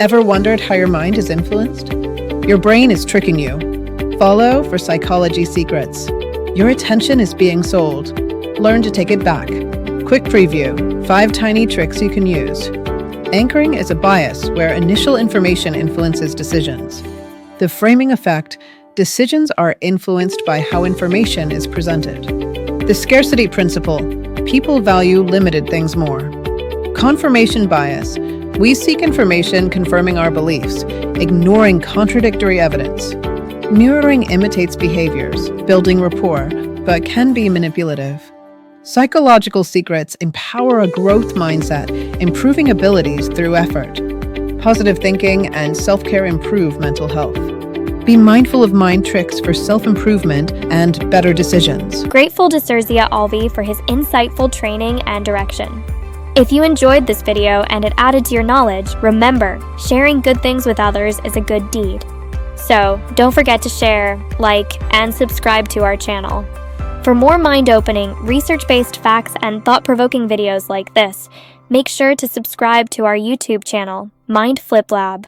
Ever wondered how your mind is influenced? Your brain is tricking you. Follow for psychology secrets. Your attention is being sold. Learn to take it back. Quick preview: 5 tiny tricks you can use. Anchoring is a bias where initial information influences decisions. The framing effect: decisions are influenced by how information is presented. The scarcity principle: people value limited things more. Confirmation bias: we seek information confirming our beliefs, ignoring contradictory evidence. Mirroring imitates behaviors, building rapport, but can be manipulative. Psychological secrets empower a growth mindset, improving abilities through effort. Positive thinking and self-care improve mental health. Be mindful of mind tricks for self-improvement and better decisions. Grateful to Serzia Alvi for his insightful training and direction. If you enjoyed this video and it added to your knowledge, remember, sharing good things with others is a good deed. So, don't forget to share, like, and subscribe to our channel. For more mind-opening, research-based facts and thought-provoking videos like this, make sure to subscribe to our YouTube channel, Mind Flip Lab.